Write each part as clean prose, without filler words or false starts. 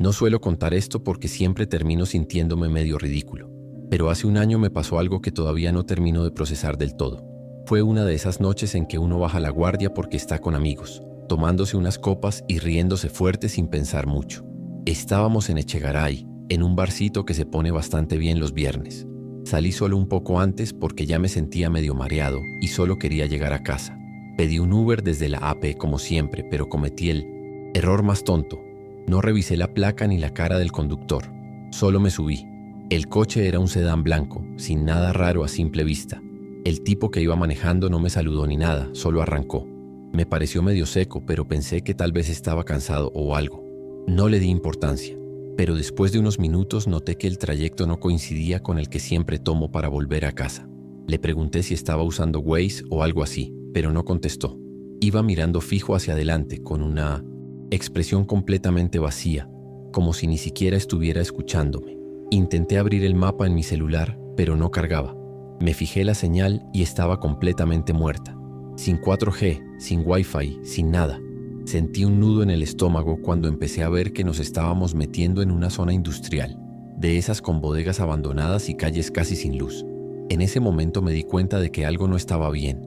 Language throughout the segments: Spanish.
No suelo contar esto porque siempre termino sintiéndome medio ridículo, pero hace un año me pasó algo que todavía no termino de procesar del todo. Fue una de esas noches en que uno baja la guardia porque está con amigos, tomándose unas copas y riéndose fuerte sin pensar mucho. Estábamos en Echegaray, en un barcito que se pone bastante bien los viernes. Salí solo un poco antes porque ya me sentía medio mareado y solo quería llegar a casa. Pedí un Uber desde la AP como siempre, pero cometí el error más tonto. No revisé la placa ni la cara del conductor. Solo me subí. El coche era un sedán blanco, sin nada raro a simple vista. El tipo que iba manejando no me saludó ni nada, solo arrancó. Me pareció medio seco, pero pensé que tal vez estaba cansado o algo. No le di importancia, pero después de unos minutos noté que el trayecto no coincidía con el que siempre tomo para volver a casa. Le pregunté si estaba usando Waze o algo así, pero no contestó. Iba mirando fijo hacia adelante con una expresión completamente vacía, como si ni siquiera estuviera escuchándome. Intenté abrir el mapa en mi celular, pero no cargaba. Me fijé la señal y estaba completamente muerta. Sin 4G, sin Wi-Fi, sin nada. Sentí un nudo en el estómago cuando empecé a ver que nos estábamos metiendo en una zona industrial, de esas con bodegas abandonadas y calles casi sin luz. En ese momento me di cuenta de que algo no estaba bien.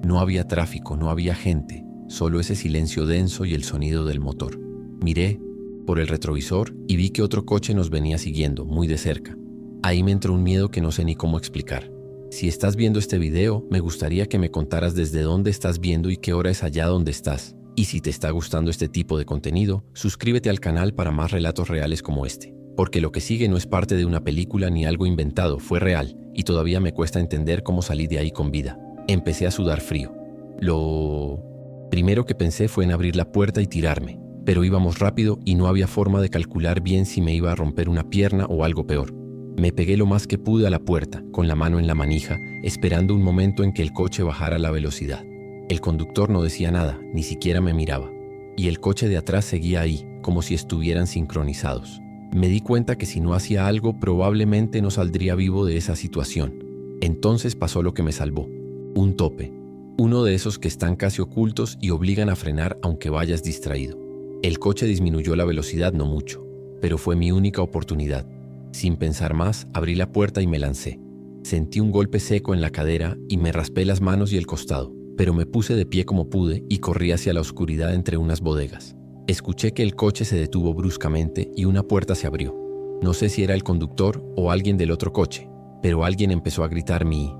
No había tráfico, no había gente, solo ese silencio denso y el sonido del motor. Miré por el retrovisor y vi que otro coche nos venía siguiendo, muy de cerca. Ahí me entró un miedo que no sé ni cómo explicar. Si estás viendo este video, me gustaría que me contaras desde dónde estás viendo y qué hora es allá donde estás. Y si te está gustando este tipo de contenido, suscríbete al canal para más relatos reales como este. Porque lo que sigue no es parte de una película ni algo inventado, fue real, y todavía me cuesta entender cómo salí de ahí con vida. Empecé a sudar frío. Lo primero que pensé fue en abrir la puerta y tirarme, pero íbamos rápido y no había forma de calcular bien si me iba a romper una pierna o algo peor. Me pegué lo más que pude a la puerta, con la mano en la manija, esperando un momento en que el coche bajara la velocidad. El conductor no decía nada, ni siquiera me miraba, y el coche de atrás seguía ahí, como si estuvieran sincronizados. Me di cuenta que si no hacía algo, probablemente no saldría vivo de esa situación. Entonces pasó lo que me salvó. Un tope. Uno de esos que están casi ocultos y obligan a frenar aunque vayas distraído. El coche disminuyó la velocidad no mucho, pero fue mi única oportunidad. Sin pensar más, abrí la puerta y me lancé. Sentí un golpe seco en la cadera y me raspé las manos y el costado, pero me puse de pie como pude y corrí hacia la oscuridad entre unas bodegas. Escuché que el coche se detuvo bruscamente y una puerta se abrió. No sé si era el conductor o alguien del otro coche, pero alguien empezó a gritar mi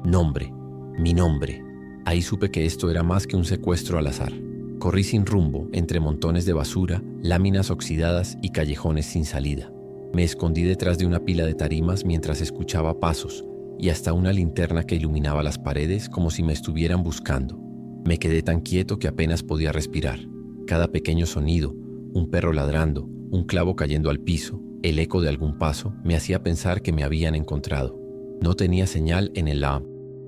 nombre. Ahí supe que esto era más que un secuestro al azar. Corrí sin rumbo, entre montones de basura, láminas oxidadas y callejones sin salida. Me escondí detrás de una pila de tarimas mientras escuchaba pasos y hasta una linterna que iluminaba las paredes como si me estuvieran buscando. Me quedé tan quieto que apenas podía respirar. Cada pequeño sonido, un perro ladrando, un clavo cayendo al piso, el eco de algún paso, me hacía pensar que me habían encontrado. No tenía señal en el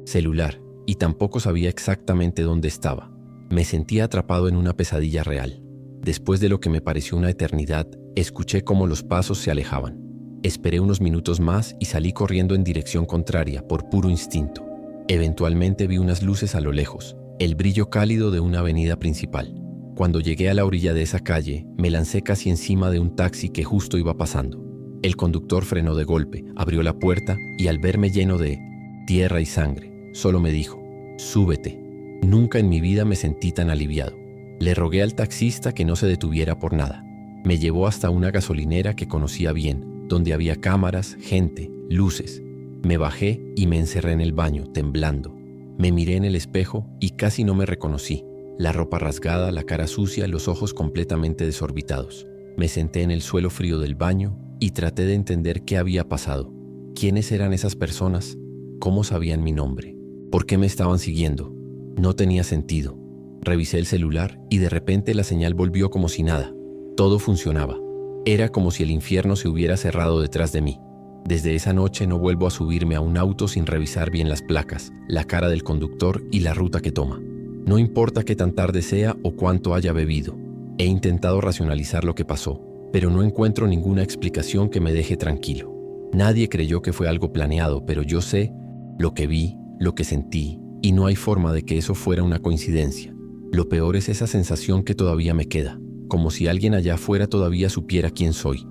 celular y tampoco sabía exactamente dónde estaba. Me sentía atrapado en una pesadilla real. Después de lo que me pareció una eternidad, escuché cómo los pasos se alejaban. Esperé unos minutos más y salí corriendo en dirección contraria por puro instinto. Eventualmente vi unas luces a lo lejos, el brillo cálido de una avenida principal. Cuando llegué a la orilla de esa calle, me lancé casi encima de un taxi que justo iba pasando. El conductor frenó de golpe, abrió la puerta y al verme lleno de tierra y sangre, solo me dijo: «Súbete». Nunca en mi vida me sentí tan aliviado. Le rogué al taxista que no se detuviera por nada. Me llevó hasta una gasolinera que conocía bien, donde había cámaras, gente, luces. Me bajé y me encerré en el baño, temblando. Me miré en el espejo y casi no me reconocí. La ropa rasgada, la cara sucia, los ojos completamente desorbitados. Me senté en el suelo frío del baño y traté de entender qué había pasado. ¿Quiénes eran esas personas? ¿Cómo sabían mi nombre? ¿Por qué me estaban siguiendo? No tenía sentido. Revisé el celular y de repente la señal volvió como si nada. Todo funcionaba. Era como si el infierno se hubiera cerrado detrás de mí. Desde esa noche no vuelvo a subirme a un auto sin revisar bien las placas, la cara del conductor y la ruta que toma. No importa qué tan tarde sea o cuánto haya bebido. He intentado racionalizar lo que pasó, pero no encuentro ninguna explicación que me deje tranquilo. Nadie creyó que fue algo planeado, pero yo sé lo que vi, lo que sentí, y no hay forma de que eso fuera una coincidencia. Lo peor es esa sensación que todavía me queda. como si alguien allá afuera todavía supiera quién soy.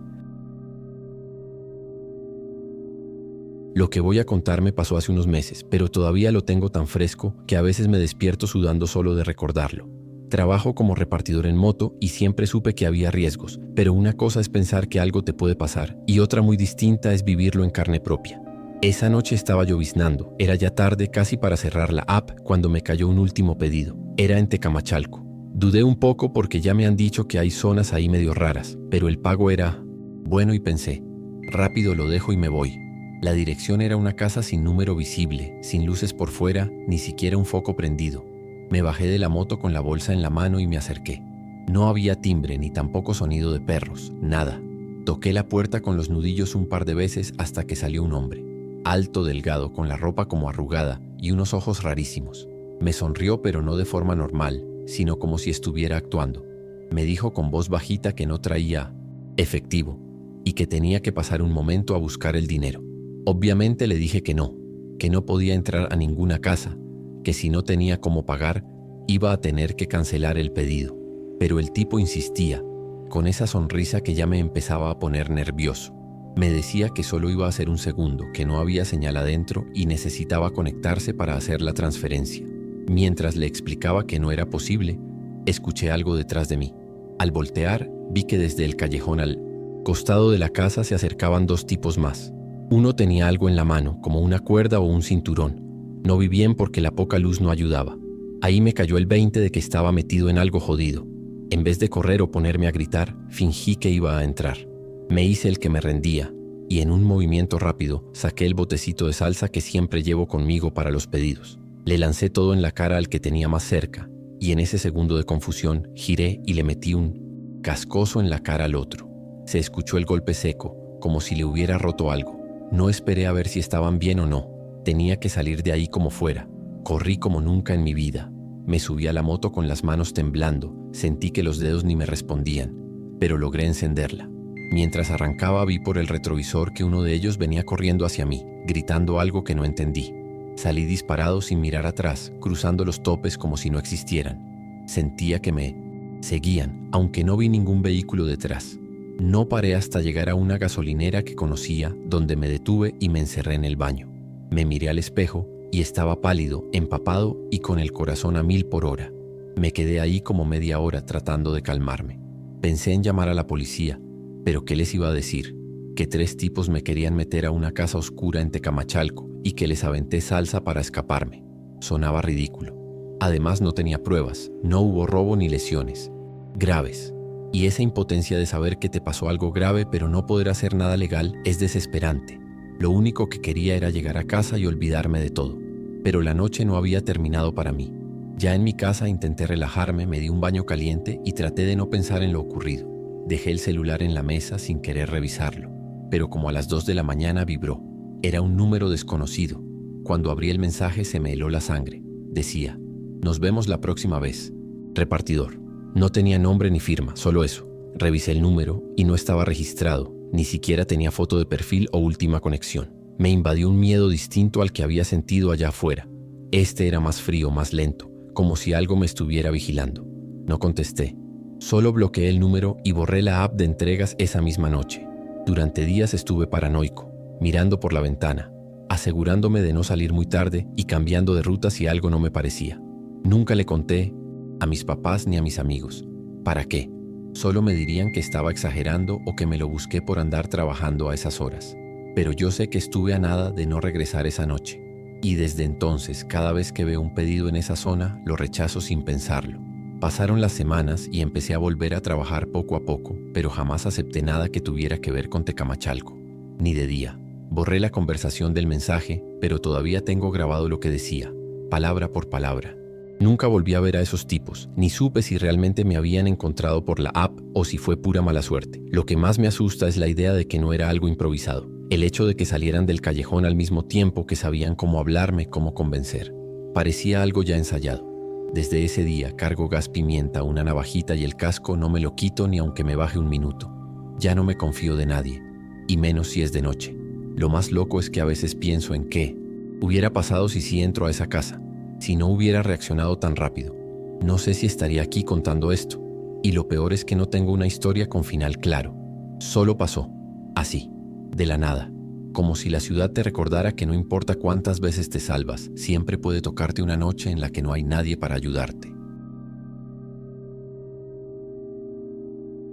Lo que voy a contar me pasó hace unos meses, pero todavía lo tengo tan fresco que a veces me despierto sudando solo de recordarlo. Trabajo como repartidor en moto y siempre supe que había riesgos, pero una cosa es pensar que algo te puede pasar y otra muy distinta es vivirlo en carne propia. Esa noche estaba lloviznando, era ya tarde casi para cerrar la app cuando me cayó un último pedido. Era en Tecamachalco. Dudé un poco porque ya me han dicho que hay zonas ahí medio raras, pero el pago era bueno y pensé, rápido lo dejo y me voy. La dirección era una casa sin número visible, sin luces por fuera, ni siquiera un foco prendido. Me bajé de la moto con la bolsa en la mano y me acerqué. No había timbre ni tampoco sonido de perros, nada. Toqué la puerta con los nudillos un par de veces hasta que salió un hombre. Alto, delgado, con la ropa como arrugada y unos ojos rarísimos. Me sonrió pero no de forma normal, sino como si estuviera actuando. Me dijo con voz bajita que no traía efectivo y que tenía que pasar un momento a buscar el dinero. Obviamente le dije que no podía entrar a ninguna casa, que si no tenía cómo pagar, iba a tener que cancelar el pedido. Pero el tipo insistía, con esa sonrisa que ya me empezaba a poner nervioso. Me decía que solo iba a hacer un segundo, que no había señal adentro y necesitaba conectarse para hacer la transferencia. Mientras le explicaba que no era posible, escuché algo detrás de mí. Al voltear, vi que desde el callejón al costado de la casa se acercaban dos tipos más. Uno tenía algo en la mano, como una cuerda o un cinturón. No vi bien porque la poca luz no ayudaba. Ahí me cayó el 20 de que estaba metido en algo jodido. En vez de correr o ponerme a gritar, fingí que iba a entrar. Me hice el que me rendía, y en un movimiento rápido saqué el botecito de salsa que siempre llevo conmigo para los pedidos. Le lancé todo en la cara al que tenía más cerca, y en ese segundo de confusión giré y le metí un cascozo en la cara al otro. Se escuchó el golpe seco, como si le hubiera roto algo. No esperé a ver si estaban bien o no. Tenía que salir de ahí como fuera. Corrí como nunca en mi vida. Me subí a la moto con las manos temblando. Sentí que los dedos ni me respondían, pero logré encenderla. Mientras arrancaba vi por el retrovisor que uno de ellos venía corriendo hacia mí, gritando algo que no entendí. Salí disparado sin mirar atrás, cruzando los topes como si no existieran. Sentía que me seguían, aunque no vi ningún vehículo detrás. No paré hasta llegar a una gasolinera que conocía, donde me detuve y me encerré en el baño. Me miré al espejo y estaba pálido, empapado y con el corazón a 1000 por hora. Me quedé ahí como media hora tratando de calmarme. Pensé en llamar a la policía, pero ¿qué les iba a decir? Que 3 tipos me querían meter a una casa oscura en Tecamachalco y que les aventé salsa para escaparme. Sonaba ridículo. Además no tenía pruebas, no hubo robo ni lesiones graves. Y esa impotencia de saber que te pasó algo grave pero no poder hacer nada legal es desesperante. Lo único que quería era llegar a casa y olvidarme de todo. Pero la noche no había terminado para mí. Ya en mi casa intenté relajarme, me di un baño caliente y traté de no pensar en lo ocurrido. Dejé el celular en la mesa sin querer revisarlo. Pero como a las 2 de la mañana vibró. Era un número desconocido. Cuando abrí el mensaje se me heló la sangre. Decía, nos vemos la próxima vez. Repartidor. No tenía nombre ni firma, solo eso. Revisé el número y no estaba registrado, ni siquiera tenía foto de perfil o última conexión. Me invadió un miedo distinto al que había sentido allá afuera. Este era más frío, más lento, como si algo me estuviera vigilando. No contesté. Solo bloqueé el número y borré la app de entregas esa misma noche. Durante días estuve paranoico, mirando por la ventana, asegurándome de no salir muy tarde y cambiando de ruta si algo no me parecía. Nunca le conté a mis papás ni a mis amigos. ¿Para qué? Solo me dirían que estaba exagerando o que me lo busqué por andar trabajando a esas horas. Pero yo sé que estuve a nada de no regresar esa noche. Y desde entonces, cada vez que veo un pedido en esa zona, lo rechazo sin pensarlo. Pasaron las semanas y empecé a volver a trabajar poco a poco, pero jamás acepté nada que tuviera que ver con Tecamachalco. Ni de día. Borré la conversación del mensaje, pero todavía tengo grabado lo que decía, palabra por palabra. Nunca volví a ver a esos tipos, ni supe si realmente me habían encontrado por la app o si fue pura mala suerte. Lo que más me asusta es la idea de que no era algo improvisado. El hecho de que salieran del callejón al mismo tiempo que sabían cómo hablarme, cómo convencer. Parecía algo ya ensayado. Desde ese día cargo gas pimienta, una navajita y el casco no me lo quito ni aunque me baje un minuto. Ya no me confío de nadie, y menos si es de noche. Lo más loco es que a veces pienso en qué hubiera pasado si sí entro a esa casa. Si no hubiera reaccionado tan rápido, no sé si estaría aquí contando esto. Y lo peor es que no tengo una historia con final claro. Solo pasó, así, de la nada. Como si la ciudad te recordara que no importa cuántas veces te salvas, siempre puede tocarte una noche en la que no hay nadie para ayudarte.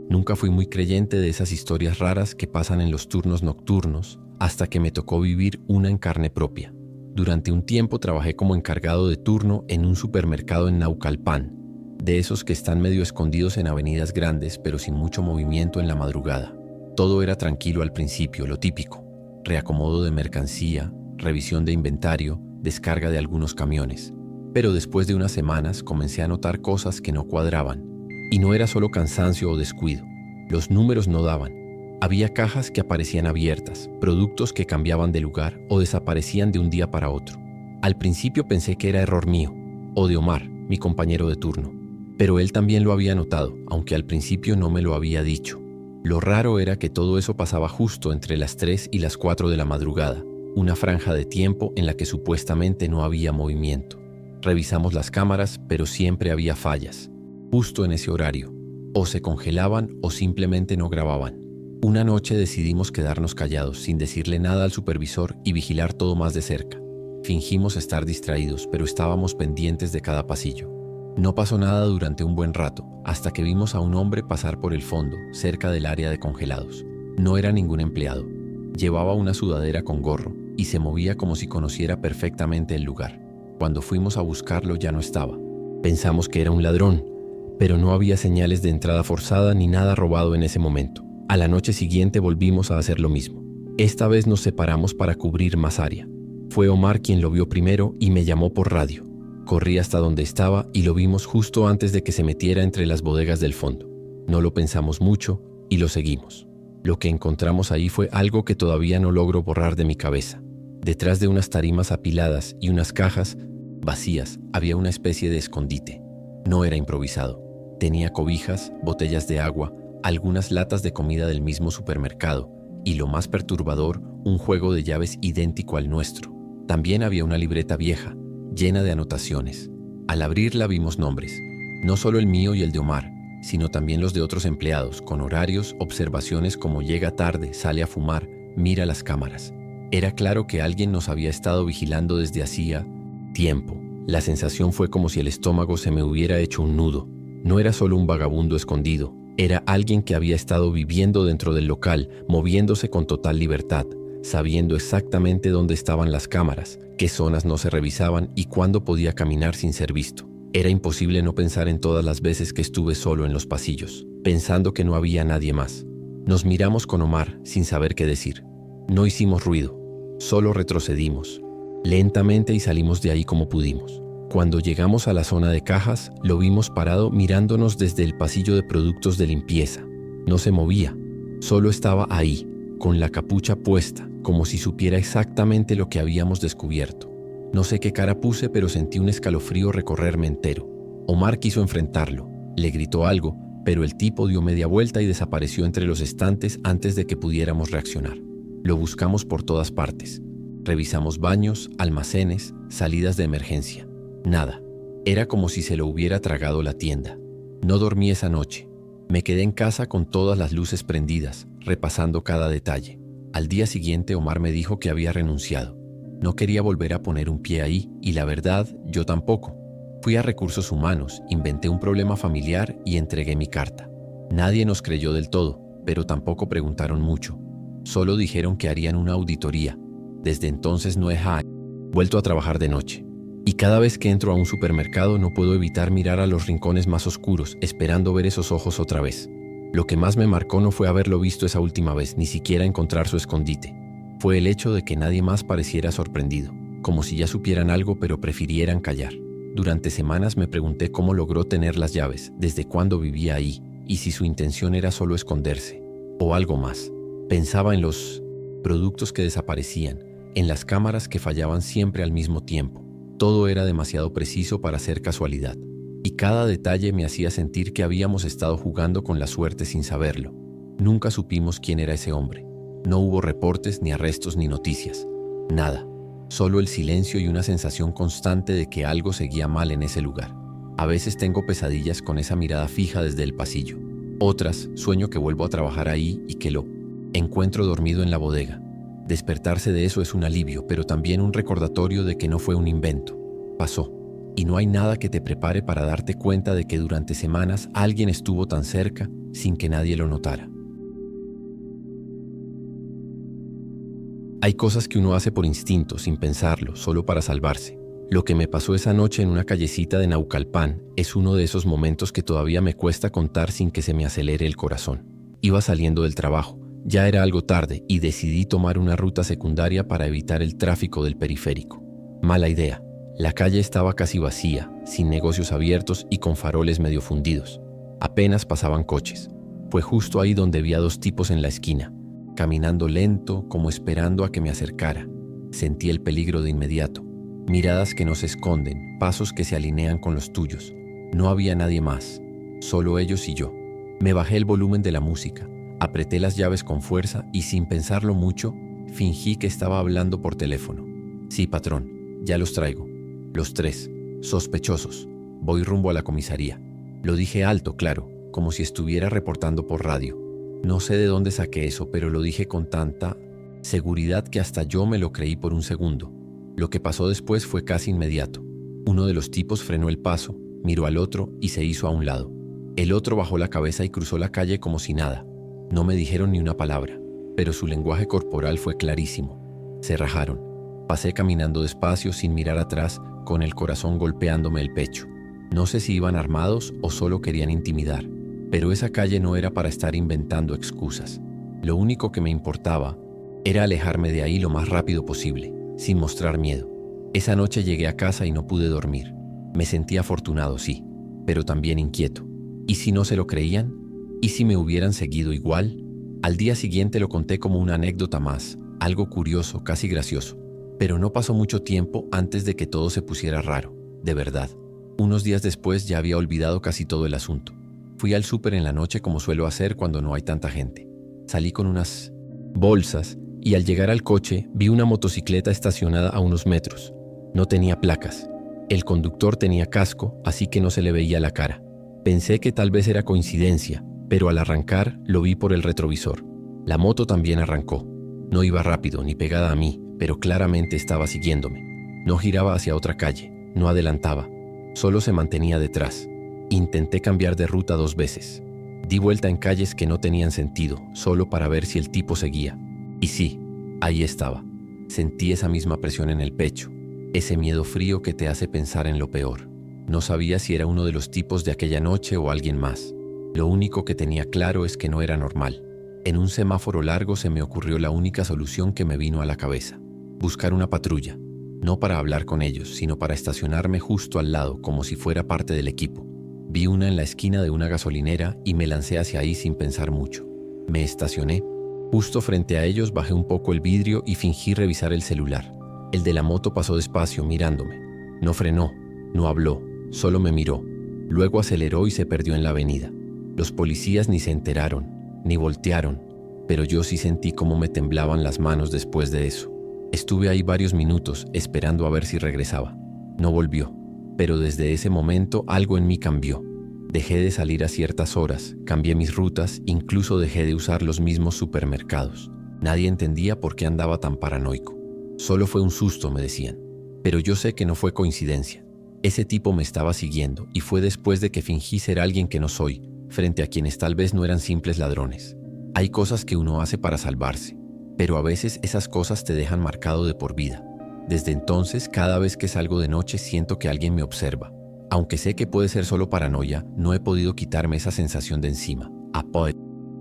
Nunca fui muy creyente de esas historias raras que pasan en los turnos nocturnos, hasta que me tocó vivir una en carne propia. Durante un tiempo trabajé como encargado de turno en un supermercado en Naucalpan, de esos que están medio escondidos en avenidas grandes pero sin mucho movimiento en la madrugada. Todo era tranquilo al principio, lo típico: reacomodo de mercancía, revisión de inventario, descarga de algunos camiones. Pero después de unas semanas comencé a notar cosas que no cuadraban. Y no era solo cansancio o descuido. Los números no daban. Había cajas que aparecían abiertas, productos que cambiaban de lugar o desaparecían de un día para otro. Al principio pensé que era error mío, o de Omar, mi compañero de turno. Pero él también lo había notado, aunque al principio no me lo había dicho. Lo raro era que todo eso pasaba justo entre las 3 y las 4 de la madrugada, una franja de tiempo en la que supuestamente no había movimiento. Revisamos las cámaras, pero siempre había fallas. Justo en ese horario, o se congelaban o simplemente no grababan. Una noche decidimos quedarnos callados sin decirle nada al supervisor y vigilar todo más de cerca. Fingimos estar distraídos, pero estábamos pendientes de cada pasillo. No pasó nada durante un buen rato, hasta que vimos a un hombre pasar por el fondo, cerca del área de congelados. No era ningún empleado. Llevaba una sudadera con gorro y se movía como si conociera perfectamente el lugar. Cuando fuimos a buscarlo ya no estaba. Pensamos que era un ladrón, pero no había señales de entrada forzada ni nada robado en ese momento. A la noche siguiente volvimos a hacer lo mismo. Esta vez nos separamos para cubrir más área. Fue Omar quien lo vio primero y me llamó por radio. Corrí hasta donde estaba y lo vimos justo antes de que se metiera entre las bodegas del fondo. No lo pensamos mucho y lo seguimos. Lo que encontramos ahí fue algo que todavía no logro borrar de mi cabeza. Detrás de unas tarimas apiladas y unas cajas vacías había una especie de escondite. No era improvisado. Tenía cobijas, botellas de agua, algunas latas de comida del mismo supermercado y, lo más perturbador, un juego de llaves idéntico al nuestro. También había una libreta vieja, llena de anotaciones. Al abrirla vimos nombres, no solo el mío y el de Omar, sino también los de otros empleados, con horarios, observaciones como llega tarde, sale a fumar, mira las cámaras. Era claro que alguien nos había estado vigilando desde hacía tiempo. La sensación fue como si el estómago se me hubiera hecho un nudo. No era solo un vagabundo escondido, era alguien que había estado viviendo dentro del local, moviéndose con total libertad, sabiendo exactamente dónde estaban las cámaras, qué zonas no se revisaban y cuándo podía caminar sin ser visto. Era imposible no pensar en todas las veces que estuve solo en los pasillos, pensando que no había nadie más. Nos miramos con Omar sin saber qué decir. No hicimos ruido, solo retrocedimos, lentamente, y salimos de ahí como pudimos. Cuando llegamos a la zona de cajas, lo vimos parado mirándonos desde el pasillo de productos de limpieza. No se movía, solo estaba ahí, con la capucha puesta, como si supiera exactamente lo que habíamos descubierto. No sé qué cara puse, pero sentí un escalofrío recorrerme entero. Omar quiso enfrentarlo, le gritó algo, pero el tipo dio media vuelta y desapareció entre los estantes antes de que pudiéramos reaccionar. Lo buscamos por todas partes. Revisamos baños, almacenes, salidas de emergencia. Nada. Era como si se lo hubiera tragado la tienda. No dormí esa noche. Me quedé en casa con todas las luces prendidas, repasando cada detalle. Al día siguiente Omar me dijo que había renunciado. No quería volver a poner un pie ahí y, la verdad, yo tampoco. Fui a Recursos Humanos, inventé un problema familiar y entregué mi carta. Nadie nos creyó del todo, pero tampoco preguntaron mucho. Solo dijeron que harían una auditoría. Desde entonces no he vuelto a trabajar de noche. Y cada vez que entro a un supermercado no puedo evitar mirar a los rincones más oscuros, esperando ver esos ojos otra vez. Lo que más me marcó no fue haberlo visto esa última vez, ni siquiera encontrar su escondite. Fue el hecho de que nadie más pareciera sorprendido, como si ya supieran algo pero prefirieran callar. Durante semanas me pregunté cómo logró tener las llaves, desde cuándo vivía ahí, y si su intención era solo esconderse, o algo más. Pensaba en los productos que desaparecían, en las cámaras que fallaban siempre al mismo tiempo. Todo era demasiado preciso para ser casualidad, y cada detalle me hacía sentir que habíamos estado jugando con la suerte sin saberlo. Nunca supimos quién era ese hombre. No hubo reportes, ni arrestos, ni noticias. Nada. Solo el silencio y una sensación constante de que algo seguía mal en ese lugar. A veces tengo pesadillas con esa mirada fija desde el pasillo. Otras, sueño que vuelvo a trabajar ahí y que lo encuentro dormido en la bodega. Despertarse de eso es un alivio, pero también un recordatorio de que no fue un invento. Pasó. Y no hay nada que te prepare para darte cuenta de que durante semanas alguien estuvo tan cerca sin que nadie lo notara. Hay cosas que uno hace por instinto, sin pensarlo, solo para salvarse. Lo que me pasó esa noche en una callecita de Naucalpan es uno de esos momentos que todavía me cuesta contar sin que se me acelere el corazón. Iba saliendo del trabajo, ya era algo tarde y decidí tomar una ruta secundaria para evitar el tráfico del periférico. Mala idea. La calle estaba casi vacía, sin negocios abiertos y con faroles medio fundidos. Apenas pasaban coches. Fue justo ahí donde vi a dos tipos en la esquina, caminando lento, como esperando a que me acercara. Sentí el peligro de inmediato. Miradas que no se esconden, pasos que se alinean con los tuyos. No había nadie más, solo ellos y yo. Me bajé el volumen de la música, apreté las llaves con fuerza y sin pensarlo mucho, fingí que estaba hablando por teléfono. Sí, patrón, ya los traigo. Los tres, sospechosos. Voy rumbo a la comisaría. Lo dije alto, claro, como si estuviera reportando por radio. No sé de dónde saqué eso, pero lo dije con tanta seguridad que hasta yo me lo creí por un segundo. Lo que pasó después fue casi inmediato. Uno de los tipos frenó el paso, miró al otro y se hizo a un lado. El otro bajó la cabeza y cruzó la calle como si nada. No me dijeron ni una palabra, pero su lenguaje corporal fue clarísimo. Se rajaron. Pasé caminando despacio sin mirar atrás, con el corazón golpeándome el pecho. No sé si iban armados o solo querían intimidar, pero esa calle no era para estar inventando excusas. Lo único que me importaba era alejarme de ahí lo más rápido posible, sin mostrar miedo. Esa noche llegué a casa y no pude dormir. Me sentí afortunado, sí, pero también inquieto. ¿Y si no se lo creían? ¿Y si me hubieran seguido igual? Al día siguiente lo conté como una anécdota más, algo curioso, casi gracioso. Pero no pasó mucho tiempo antes de que todo se pusiera raro, de verdad. Unos días después ya había olvidado casi todo el asunto. Fui al súper en la noche como suelo hacer cuando no hay tanta gente. Salí con unas bolsas y al llegar al coche vi una motocicleta estacionada a unos metros. No tenía placas. El conductor tenía casco, así que no se le veía la cara. Pensé que tal vez era coincidencia, pero al arrancar lo vi por el retrovisor. La moto también arrancó. No iba rápido ni pegada a mí, pero claramente estaba siguiéndome. No giraba hacia otra calle, no adelantaba, solo se mantenía detrás. Intenté cambiar de ruta 2 veces. Di vuelta en calles que no tenían sentido, solo para ver si el tipo seguía. Y sí, ahí estaba. Sentí esa misma presión en el pecho, ese miedo frío que te hace pensar en lo peor. No sabía si era uno de los tipos de aquella noche o alguien más. Lo único que tenía claro es que no era normal. En un semáforo largo se me ocurrió la única solución que me vino a la cabeza. Buscar una patrulla, no para hablar con ellos, sino para estacionarme justo al lado, como si fuera parte del equipo. Vi una en la esquina de una gasolinera y me lancé hacia ahí sin pensar mucho. Me estacioné. Justo frente a ellos bajé un poco el vidrio y fingí revisar el celular. El de la moto pasó despacio, mirándome. No frenó, no habló, solo me miró. Luego aceleró y se perdió en la avenida. Los policías ni se enteraron, ni voltearon, pero yo sí sentí cómo me temblaban las manos después de eso. Estuve ahí varios minutos esperando a ver si regresaba. No volvió, pero desde ese momento algo en mí cambió. Dejé de salir a ciertas horas, cambié mis rutas, incluso dejé de usar los mismos supermercados. Nadie entendía por qué andaba tan paranoico. Solo fue un susto, me decían. Pero yo sé que no fue coincidencia. Ese tipo me estaba siguiendo y fue después de que fingí ser alguien que no soy, frente a quienes tal vez no eran simples ladrones. Hay cosas que uno hace para salvarse, pero a veces esas cosas te dejan marcado de por vida. Desde entonces, cada vez que salgo de noche siento que alguien me observa. Aunque sé que puede ser solo paranoia, no he podido quitarme esa sensación de encima. A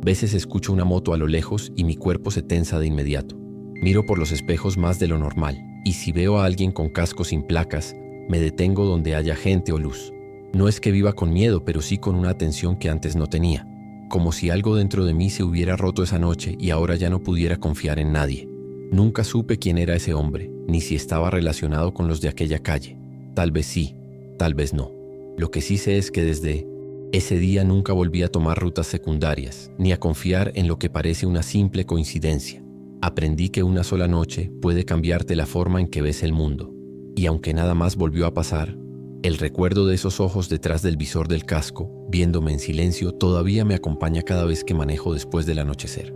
veces escucho una moto a lo lejos y mi cuerpo se tensa de inmediato. Miro por los espejos más de lo normal, y si veo a alguien con casco sin placas, me detengo donde haya gente o luz. No es que viva con miedo, pero sí con una atención que antes no tenía. Como si algo dentro de mí se hubiera roto esa noche y ahora ya no pudiera confiar en nadie. Nunca supe quién era ese hombre, ni si estaba relacionado con los de aquella calle. Tal vez sí, tal vez no. Lo que sí sé es que desde ese día nunca volví a tomar rutas secundarias, ni a confiar en lo que parece una simple coincidencia. Aprendí que una sola noche puede cambiarte la forma en que ves el mundo. Y aunque nada más volvió a pasar, El recuerdo de esos ojos detrás del visor del casco, viéndome en silencio, todavía me acompaña cada vez que manejo después del anochecer.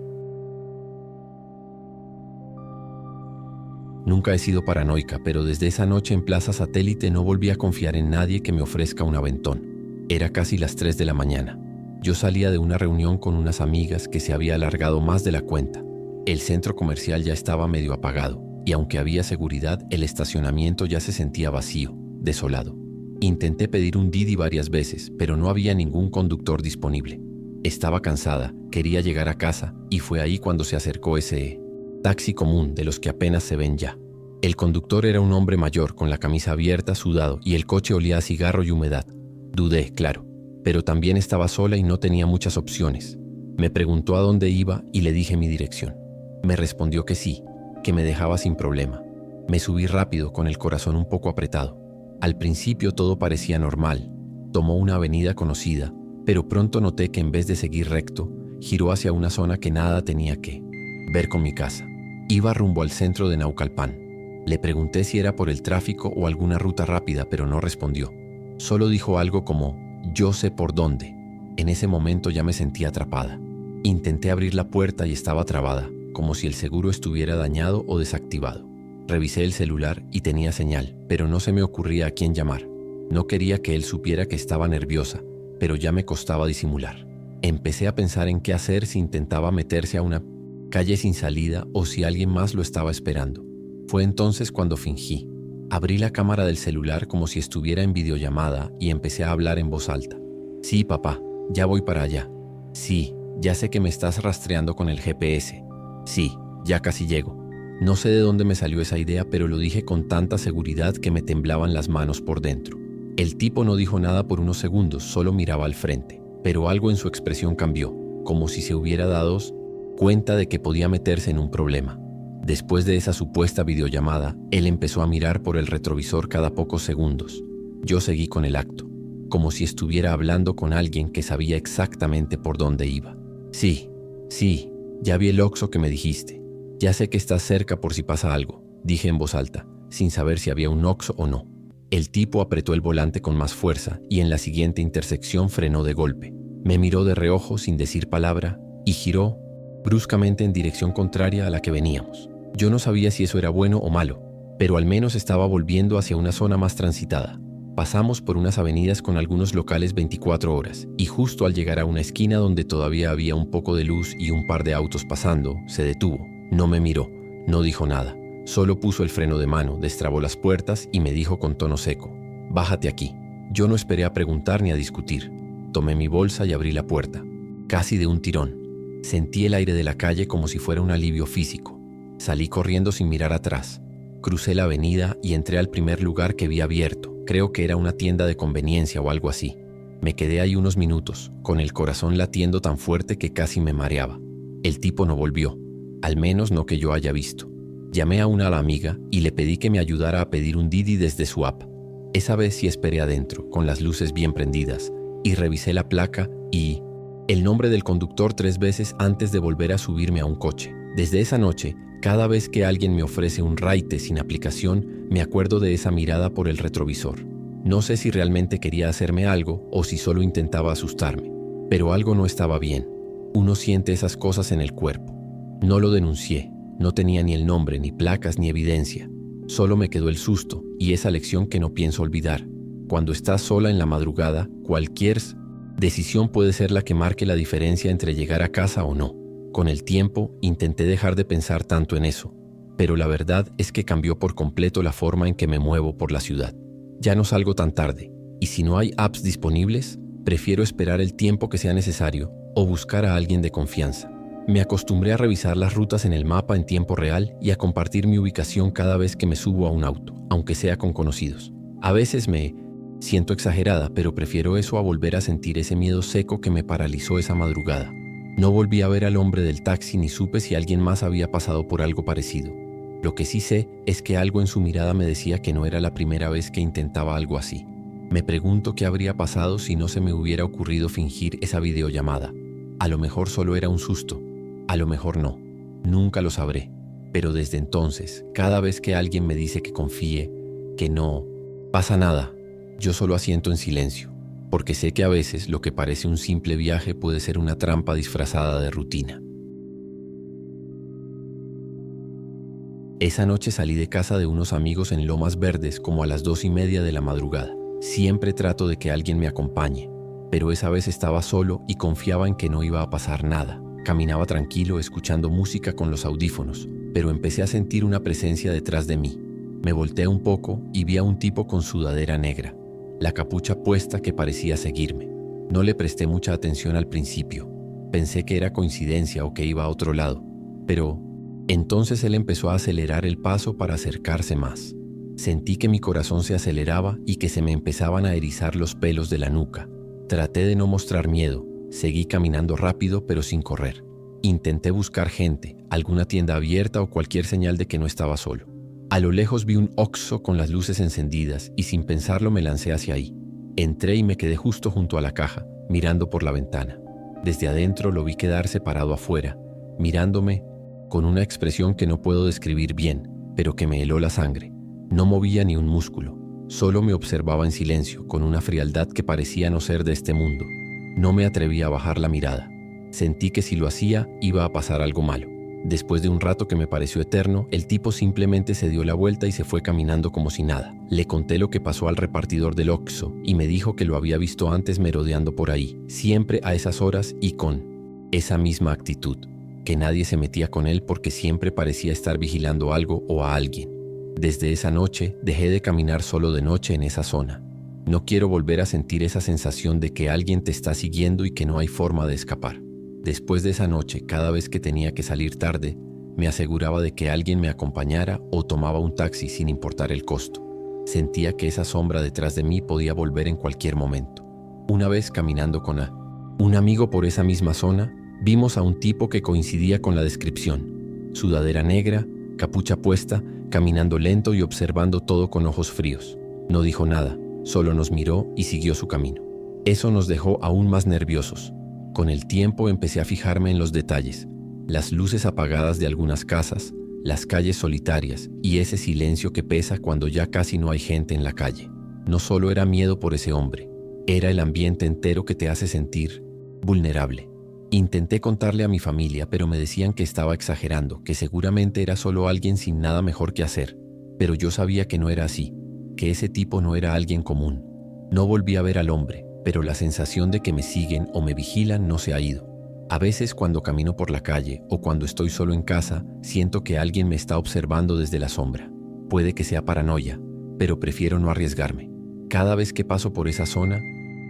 Nunca he sido paranoica, pero desde esa noche en Plaza Satélite no volví a confiar en nadie que me ofrezca un aventón. Era casi las 3 de la mañana. Yo salía de una reunión con unas amigas que se había alargado más de la cuenta. El centro comercial ya estaba medio apagado, y aunque había seguridad, el estacionamiento ya se sentía vacío, desolado. Intenté pedir un Didi varias veces, pero no había ningún conductor disponible. Estaba cansada, quería llegar a casa, y fue ahí cuando se acercó ese taxi común de los que apenas se ven ya. El conductor era un hombre mayor con la camisa abierta, sudado, y el coche olía a cigarro y humedad. Dudé, claro, pero también estaba sola y no tenía muchas opciones. Me preguntó a dónde iba y le dije mi dirección. Me respondió que sí, que me dejaba sin problema. Me subí rápido, con el corazón un poco apretado. Al principio todo parecía normal. Tomó una avenida conocida, pero pronto noté que en vez de seguir recto, giró hacia una zona que nada tenía que ver con mi casa. Iba rumbo al centro de Naucalpan. Le pregunté si era por el tráfico o alguna ruta rápida, pero no respondió. Solo dijo algo como, yo sé por dónde. En ese momento ya me sentía atrapada. Intenté abrir la puerta y estaba trabada, como si el seguro estuviera dañado o desactivado. Revisé el celular y tenía señal, pero no se me ocurría a quién llamar. No quería que él supiera que estaba nerviosa, pero ya me costaba disimular. Empecé a pensar en qué hacer si intentaba meterse a una calle sin salida o si alguien más lo estaba esperando. Fue entonces cuando fingí. Abrí la cámara del celular como si estuviera en videollamada y empecé a hablar en voz alta. Sí, papá, ya voy para allá. Sí, ya sé que me estás rastreando con el GPS. Sí, ya casi llego. No sé de dónde me salió esa idea, pero lo dije con tanta seguridad que me temblaban las manos por dentro. El tipo no dijo nada por unos segundos, solo miraba al frente, pero algo en su expresión cambió, como si se hubiera dado cuenta de que podía meterse en un problema. Después de esa supuesta videollamada, él empezó a mirar por el retrovisor cada pocos segundos. Yo seguí con el acto, como si estuviera hablando con alguien que sabía exactamente por dónde iba. Sí, ya vi el Oxxo que me dijiste. Ya sé que estás cerca por si pasa algo, dije en voz alta, sin saber si había un Oxxo o no. El tipo apretó el volante con más fuerza y en la siguiente intersección frenó de golpe. Me miró de reojo sin decir palabra y giró bruscamente en dirección contraria a la que veníamos. Yo no sabía si eso era bueno o malo, pero al menos estaba volviendo hacia una zona más transitada. Pasamos por unas avenidas con algunos locales 24 horas y justo al llegar a una esquina donde todavía había un poco de luz y un par de autos pasando, se detuvo. No me miró, no dijo nada. Solo puso el freno de mano, destrabó las puertas y me dijo con tono seco, «Bájate aquí». Yo no esperé a preguntar ni a discutir. Tomé mi bolsa y abrí la puerta, casi de un tirón. Sentí el aire de la calle como si fuera un alivio físico. Salí corriendo sin mirar atrás. Crucé la avenida y entré al primer lugar que vi abierto. Creo que era una tienda de conveniencia o algo así. Me quedé ahí unos minutos, con el corazón latiendo tan fuerte que casi me mareaba. El tipo no volvió, al menos no que yo haya visto. Llamé a una amiga y le pedí que me ayudara a pedir un Didi desde su app. Esa vez sí esperé adentro, con las luces bien prendidas, y revisé la placa y el nombre del conductor 3 veces antes de volver a subirme a un coche. Desde esa noche, cada vez que alguien me ofrece un raite sin aplicación, me acuerdo de esa mirada por el retrovisor. No sé si realmente quería hacerme algo o si solo intentaba asustarme, pero algo no estaba bien. Uno siente esas cosas en el cuerpo. No lo denuncié, no tenía ni el nombre, ni placas, ni evidencia. Solo me quedó el susto y esa lección que no pienso olvidar. Cuando estás sola en la madrugada, cualquier decisión puede ser la que marque la diferencia entre llegar a casa o no. Con el tiempo, intenté dejar de pensar tanto en eso, pero la verdad es que cambió por completo la forma en que me muevo por la ciudad. Ya no salgo tan tarde, y si no hay apps disponibles, prefiero esperar el tiempo que sea necesario o buscar a alguien de confianza. Me acostumbré a revisar las rutas en el mapa en tiempo real y a compartir mi ubicación cada vez que me subo a un auto, aunque sea con conocidos. A veces me siento exagerada, pero prefiero eso a volver a sentir ese miedo seco que me paralizó esa madrugada. No volví a ver al hombre del taxi ni supe si alguien más había pasado por algo parecido. Lo que sí sé es que algo en su mirada me decía que no era la primera vez que intentaba algo así. Me pregunto qué habría pasado si no se me hubiera ocurrido fingir esa videollamada. A lo mejor solo era un susto, a lo mejor no. Nunca lo sabré. Pero desde entonces, cada vez que alguien me dice que confíe, que no pasa nada, Yo solo asiento en silencio, porque sé que a veces lo que parece un simple viaje puede ser una trampa disfrazada de rutina. Esa noche salí de casa de unos amigos en Lomas Verdes como a las 2:30 de la madrugada. Siempre trato de que alguien me acompañe, pero esa vez estaba solo y confiaba en que no iba a pasar nada. Caminaba tranquilo escuchando música con los audífonos, pero empecé a sentir una presencia detrás de mí. Me volteé un poco y vi a un tipo con sudadera negra, la capucha puesta que parecía seguirme. No le presté mucha atención al principio. Pensé que era coincidencia o que iba a otro lado, pero entonces él empezó a acelerar el paso para acercarse más. Sentí que mi corazón se aceleraba y que se me empezaban a erizar los pelos de la nuca. Traté de no mostrar miedo. Seguí caminando rápido pero sin correr. Intenté buscar gente, alguna tienda abierta o cualquier señal de que no estaba solo. A lo lejos vi un Oxxo con las luces encendidas y sin pensarlo me lancé hacia ahí. Entré y me quedé justo junto a la caja, mirando por la ventana. Desde adentro lo vi quedarse parado afuera, mirándome con una expresión que no puedo describir bien, pero que me heló la sangre. No movía ni un músculo, solo me observaba en silencio, con una frialdad que parecía no ser de este mundo. No me atreví a bajar la mirada. Sentí que si lo hacía, iba a pasar algo malo. Después de un rato que me pareció eterno, el tipo simplemente se dio la vuelta y se fue caminando como si nada. Le conté lo que pasó al repartidor del Oxxo y me dijo que lo había visto antes merodeando por ahí, siempre a esas horas y con esa misma actitud, que nadie se metía con él porque siempre parecía estar vigilando algo o a alguien. Desde esa noche dejé de caminar solo de noche en esa zona. No quiero volver a sentir esa sensación de que alguien te está siguiendo y que no hay forma de escapar. Después de esa noche, cada vez que tenía que salir tarde, me aseguraba de que alguien me acompañara o tomaba un taxi sin importar el costo. Sentía que esa sombra detrás de mí podía volver en cualquier momento. Una vez caminando con un amigo por esa misma zona, vimos a un tipo que coincidía con la descripción. Sudadera negra, capucha puesta, caminando lento y observando todo con ojos fríos. No dijo nada, solo nos miró y siguió su camino. Eso nos dejó aún más nerviosos. Con el tiempo empecé a fijarme en los detalles, las luces apagadas de algunas casas, las calles solitarias y ese silencio que pesa cuando ya casi no hay gente en la calle. No solo era miedo por ese hombre, era el ambiente entero que te hace sentir vulnerable. Intenté contarle a mi familia, pero me decían que estaba exagerando, que seguramente era solo alguien sin nada mejor que hacer. Pero yo sabía que no era así, que ese tipo no era alguien común. No volví a ver al hombre, pero la sensación de que me siguen o me vigilan no se ha ido. A veces cuando camino por la calle o cuando estoy solo en casa, siento que alguien me está observando desde la sombra. Puede que sea paranoia, pero prefiero no arriesgarme. Cada vez que paso por esa zona,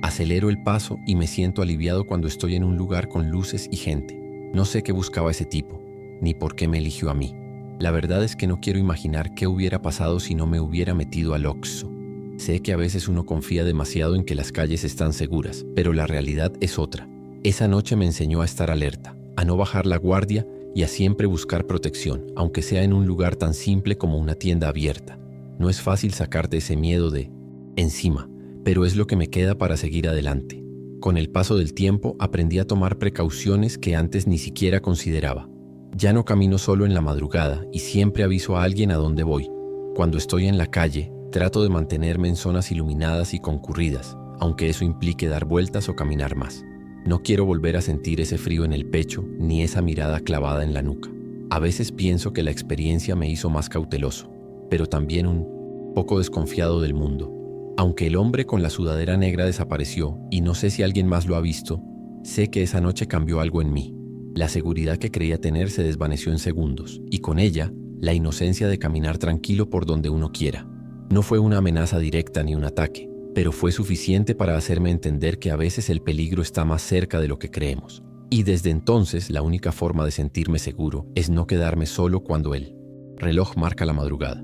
acelero el paso y me siento aliviado cuando estoy en un lugar con luces y gente. No sé qué buscaba ese tipo, ni por qué me eligió a mí. La verdad es que no quiero imaginar qué hubiera pasado si no me hubiera metido al Oxxo. Sé que a veces uno confía demasiado en que las calles están seguras, pero la realidad es otra. Esa noche me enseñó a estar alerta, a no bajar la guardia y a siempre buscar protección, aunque sea en un lugar tan simple como una tienda abierta. No es fácil sacarte ese miedo de encima, pero es lo que me queda para seguir adelante. Con el paso del tiempo aprendí a tomar precauciones que antes ni siquiera consideraba. Ya no camino solo en la madrugada y siempre aviso a alguien a dónde voy. Cuando estoy en la calle, trato de mantenerme en zonas iluminadas y concurridas, aunque eso implique dar vueltas o caminar más. No quiero volver a sentir ese frío en el pecho ni esa mirada clavada en la nuca. A veces pienso que la experiencia me hizo más cauteloso, pero también un poco desconfiado del mundo. Aunque el hombre con la sudadera negra desapareció y no sé si alguien más lo ha visto, sé que esa noche cambió algo en mí. La seguridad que creía tener se desvaneció en segundos y con ella, la inocencia de caminar tranquilo por donde uno quiera. No fue una amenaza directa ni un ataque, pero fue suficiente para hacerme entender que a veces el peligro está más cerca de lo que creemos. Y desde entonces la única forma de sentirme seguro es no quedarme solo cuando el reloj marca la madrugada.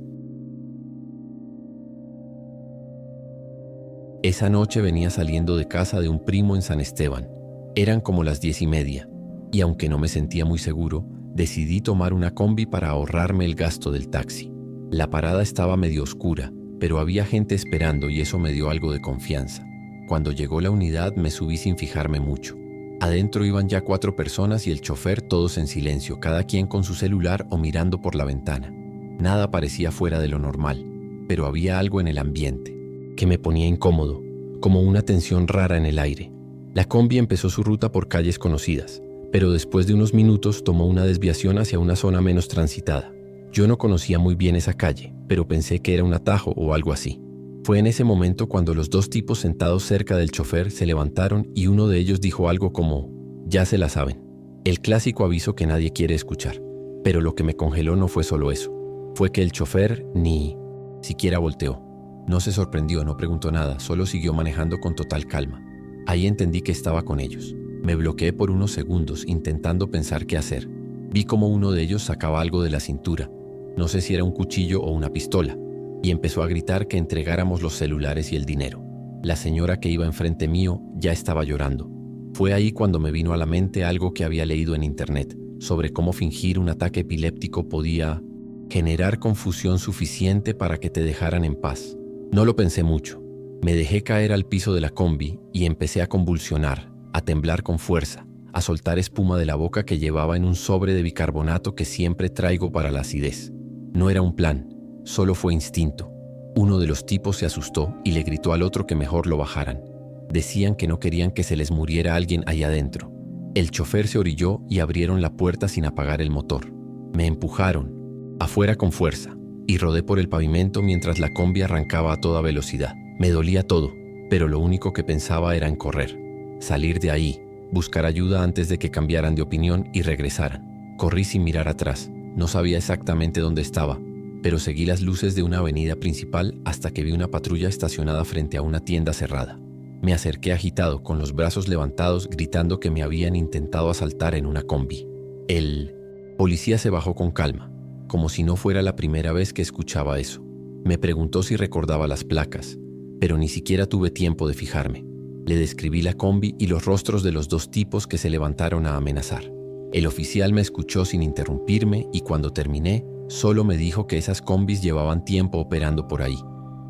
Esa noche venía saliendo de casa de un primo en San Esteban. Eran como las 10:30, y aunque no me sentía muy seguro, decidí tomar una combi para ahorrarme el gasto del taxi. La parada estaba medio oscura, pero había gente esperando y eso me dio algo de confianza. Cuando llegó la unidad me subí sin fijarme mucho. Adentro iban ya 4 personas y el chofer todos en silencio, cada quien con su celular o mirando por la ventana. Nada parecía fuera de lo normal, pero había algo en el ambiente. que me ponía incómodo, como una tensión rara en el aire. La combi empezó su ruta por calles conocidas, pero después de unos minutos tomó una desviación hacia una zona menos transitada. Yo no conocía muy bien esa calle, pero pensé que era un atajo o algo así. Fue en ese momento cuando los dos tipos sentados cerca del chofer se levantaron y uno de ellos dijo algo como: «Ya se la saben». El clásico aviso que nadie quiere escuchar. Pero lo que me congeló no fue solo eso. Fue que el chofer ni siquiera volteó. No se sorprendió, no preguntó nada, solo siguió manejando con total calma. Ahí entendí que estaba con ellos. Me bloqueé por unos segundos intentando pensar qué hacer. Vi como uno de ellos sacaba algo de la cintura. No sé si era un cuchillo o una pistola. Y empezó a gritar que entregáramos los celulares y el dinero. La señora que iba enfrente mío ya estaba llorando. Fue ahí cuando me vino a la mente algo que había leído en internet sobre cómo fingir un ataque epiléptico podía generar confusión suficiente para que te dejaran en paz. No lo pensé mucho. Me dejé caer al piso de la combi y empecé a convulsionar, a temblar con fuerza, a soltar espuma de la boca que llevaba en un sobre de bicarbonato que siempre traigo para la acidez. No era un plan, solo fue instinto. Uno de los tipos se asustó y le gritó al otro que mejor lo bajaran. Decían que no querían que se les muriera alguien ahí adentro. El chofer se orilló y abrieron la puerta sin apagar el motor. Me empujaron, afuera con fuerza, y rodé por el pavimento mientras la combi arrancaba a toda velocidad. Me dolía todo, pero lo único que pensaba era en correr. Salir de ahí, buscar ayuda antes de que cambiaran de opinión y regresaran. Corrí sin mirar atrás. No sabía exactamente dónde estaba, pero seguí las luces de una avenida principal hasta que vi una patrulla estacionada frente a una tienda cerrada. Me acerqué agitado, con los brazos levantados, gritando que me habían intentado asaltar en una combi. El policía se bajó con calma, como si no fuera la primera vez que escuchaba eso. Me preguntó si recordaba las placas, pero ni siquiera tuve tiempo de fijarme. Le describí la combi y los rostros de los dos tipos que se levantaron a amenazar. El oficial me escuchó sin interrumpirme y cuando terminé, solo me dijo que esas combis llevaban tiempo operando por ahí.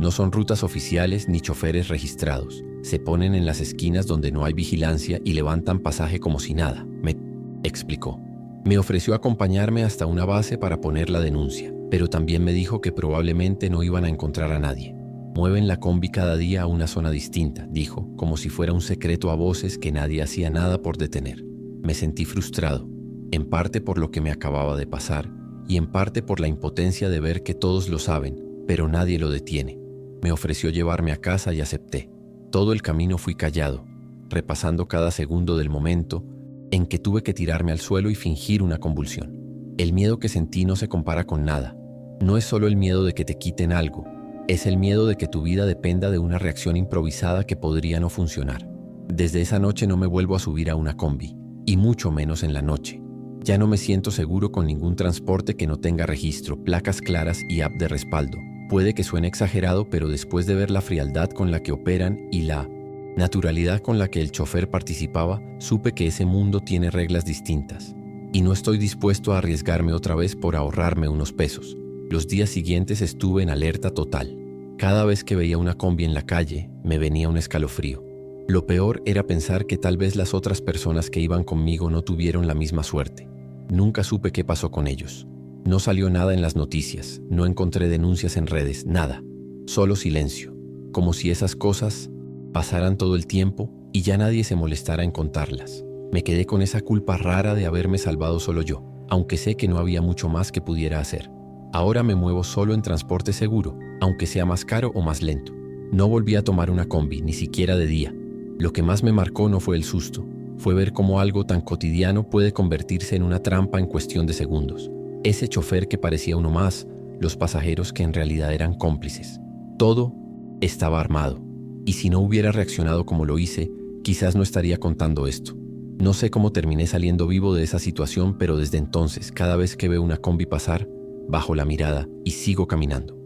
No son rutas oficiales ni choferes registrados. Se ponen en las esquinas donde no hay vigilancia y levantan pasaje como si nada, me explicó. Me ofreció acompañarme hasta una base para poner la denuncia, pero también me dijo que probablemente no iban a encontrar a nadie. Mueven la combi cada día a una zona distinta, dijo, como si fuera un secreto a voces que nadie hacía nada por detener. Me sentí frustrado, en parte por lo que me acababa de pasar y en parte por la impotencia de ver que todos lo saben, pero nadie lo detiene. Me ofreció llevarme a casa y acepté. Todo el camino fui callado, repasando cada segundo del momento en que tuve que tirarme al suelo y fingir una convulsión. El miedo que sentí no se compara con nada. No es solo el miedo de que te quiten algo, es el miedo de que tu vida dependa de una reacción improvisada que podría no funcionar. Desde esa noche no me vuelvo a subir a una combi, y mucho menos en la noche. Ya no me siento seguro con ningún transporte que no tenga registro, placas claras y app de respaldo. Puede que suene exagerado, pero después de ver la frialdad con la que operan y la naturalidad con la que el chofer participaba, supe que ese mundo tiene reglas distintas. Y no estoy dispuesto a arriesgarme otra vez por ahorrarme unos pesos. Los días siguientes estuve en alerta total. Cada vez que veía una combi en la calle, me venía un escalofrío. Lo peor era pensar que tal vez las otras personas que iban conmigo no tuvieron la misma suerte. Nunca supe qué pasó con ellos. No salió nada en las noticias, no encontré denuncias en redes, nada. Solo silencio, como si esas cosas pasaran todo el tiempo y ya nadie se molestara en contarlas. Me quedé con esa culpa rara de haberme salvado solo yo, aunque sé que no había mucho más que pudiera hacer. Ahora me muevo solo en transporte seguro, aunque sea más caro o más lento. No volví a tomar una combi, ni siquiera de día. Lo que más me marcó no fue el susto, fue ver cómo algo tan cotidiano puede convertirse en una trampa en cuestión de segundos. Ese chofer que parecía uno más, los pasajeros que en realidad eran cómplices. Todo estaba armado, y si no hubiera reaccionado como lo hice, quizás no estaría contando esto. No sé cómo terminé saliendo vivo de esa situación, pero desde entonces, cada vez que veo una combi pasar, bajo la mirada y sigo caminando.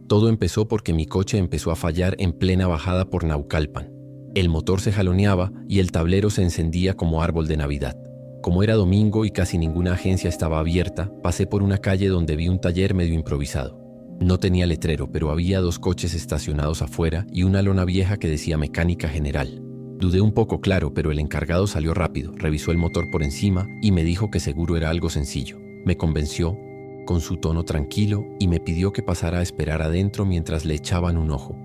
Todo empezó porque mi coche empezó a fallar en plena bajada por Naucalpan. El motor se jaloneaba y el tablero se encendía como árbol de Navidad. Como era domingo y casi ninguna agencia estaba abierta, pasé por una calle donde vi un taller medio improvisado. No tenía letrero, pero había 2 coches estacionados afuera y una lona vieja que decía Mecánica General. Dudé un poco, claro, pero el encargado salió rápido, revisó el motor por encima y me dijo que seguro era algo sencillo. Me convenció con su tono tranquilo, y me pidió que pasara a esperar adentro mientras le echaban un ojo.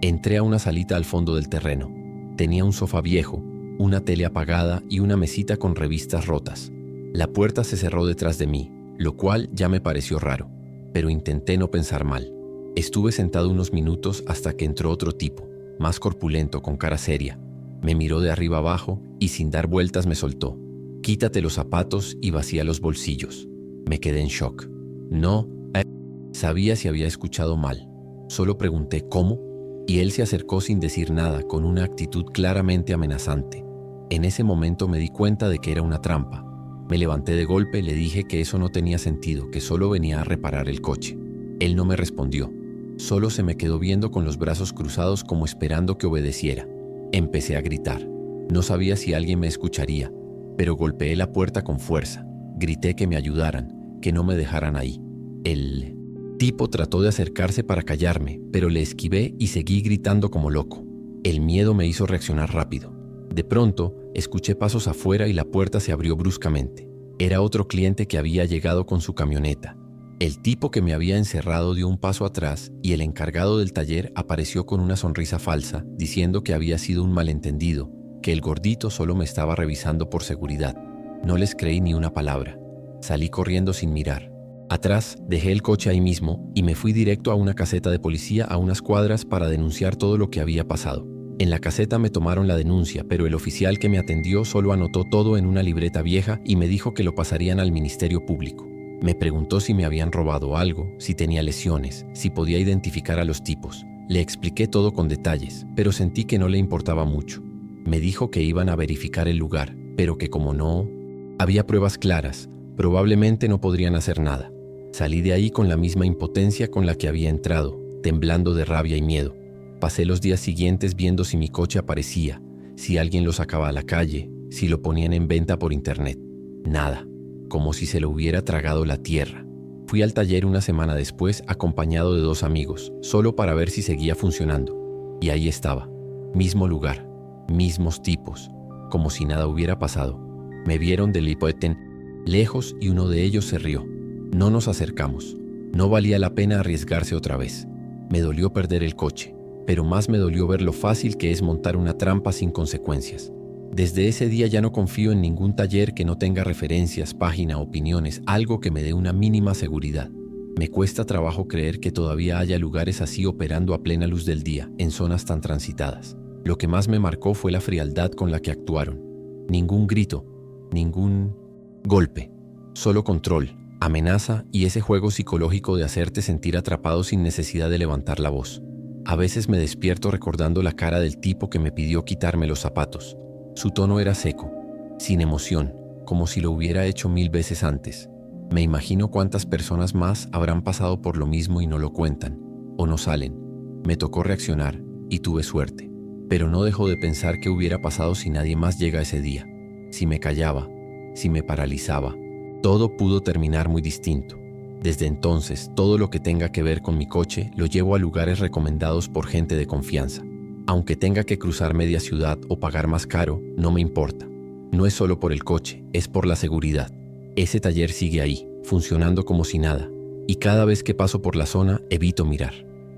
Entré a una salita al fondo del terreno. Tenía un sofá viejo, una tele apagada y una mesita con revistas rotas. La puerta se cerró detrás de mí, lo cual ya me pareció raro, pero intenté no pensar mal. Estuve sentado unos minutos hasta que entró otro tipo, más corpulento, con cara seria. Me miró de arriba abajo y sin dar vueltas me soltó: «Quítate los zapatos y vacía los bolsillos». Me quedé en shock. No sabía si había escuchado mal. Solo pregunté ¿cómo? Y él se acercó sin decir nada, con una actitud claramente amenazante. En ese momento me di cuenta de que era una trampa. Me levanté de golpe, le dije que eso no tenía sentido, que solo venía a reparar el coche. Él no me respondió. Solo se me quedó viendo con los brazos cruzados, como esperando que obedeciera. Empecé a gritar. No sabía si alguien me escucharía, pero golpeé la puerta con fuerza. Grité que me ayudaran, que no me dejaran ahí. El tipo trató de acercarse para callarme, pero le esquivé y seguí gritando como loco. El miedo me hizo reaccionar rápido. De pronto, escuché pasos afuera y la puerta se abrió bruscamente. Era otro cliente que había llegado con su camioneta. El tipo que me había encerrado dio un paso atrás y el encargado del taller apareció con una sonrisa falsa, diciendo que había sido un malentendido, que el gordito solo me estaba revisando por seguridad. No les creí ni una palabra. Salí corriendo sin mirar. Atrás, dejé el coche ahí mismo y me fui directo a una caseta de policía a unas cuadras para denunciar todo lo que había pasado. En la caseta me tomaron la denuncia, pero el oficial que me atendió solo anotó todo en una libreta vieja y me dijo que lo pasarían al Ministerio Público. Me preguntó si me habían robado algo, si tenía lesiones, si podía identificar a los tipos. Le expliqué todo con detalles, pero sentí que no le importaba mucho. Me dijo que iban a verificar el lugar, pero que como no había pruebas claras, probablemente no podrían hacer nada. Salí de ahí con la misma impotencia con la que había entrado, temblando de rabia y miedo. Pasé los días siguientes viendo si mi coche aparecía, si alguien lo sacaba a la calle, si lo ponían en venta por internet. Nada, como si se lo hubiera tragado la tierra. Fui al taller una semana después acompañado de 2 amigos, solo para ver si seguía funcionando. Y ahí estaba, mismo lugar, mismos tipos, como si nada hubiera pasado. Me vieron del hipoten lejos y uno de ellos se rió. No nos acercamos. No valía la pena arriesgarse otra vez. Me dolió perder el coche, pero más me dolió ver lo fácil que es montar una trampa sin consecuencias. Desde ese día ya no confío en ningún taller que no tenga referencias, página, opiniones, algo que me dé una mínima seguridad. Me cuesta trabajo creer que todavía haya lugares así operando a plena luz del día, en zonas tan transitadas. Lo que más me marcó fue la frialdad con la que actuaron. Ningún grito, ningún golpe, solo control, amenaza y ese juego psicológico de hacerte sentir atrapado sin necesidad de levantar la voz. A veces me despierto recordando la cara del tipo que me pidió quitarme los zapatos. Su tono era seco, sin emoción, como si lo hubiera hecho 1000 veces antes. Me imagino cuántas personas más habrán pasado por lo mismo y no lo cuentan, o no salen. Me tocó reaccionar y tuve suerte, pero no dejo de pensar qué hubiera pasado si nadie más llega ese día. Si me callaba, si me paralizaba, todo pudo terminar muy distinto. Desde entonces, todo lo que tenga que ver con mi coche lo llevo a lugares recomendados por gente de confianza. Aunque tenga que cruzar media ciudad o pagar más caro, no me importa. No es solo por el coche, es por la seguridad. Ese taller sigue ahí, funcionando como si nada, y cada vez que paso por la zona evito mirar.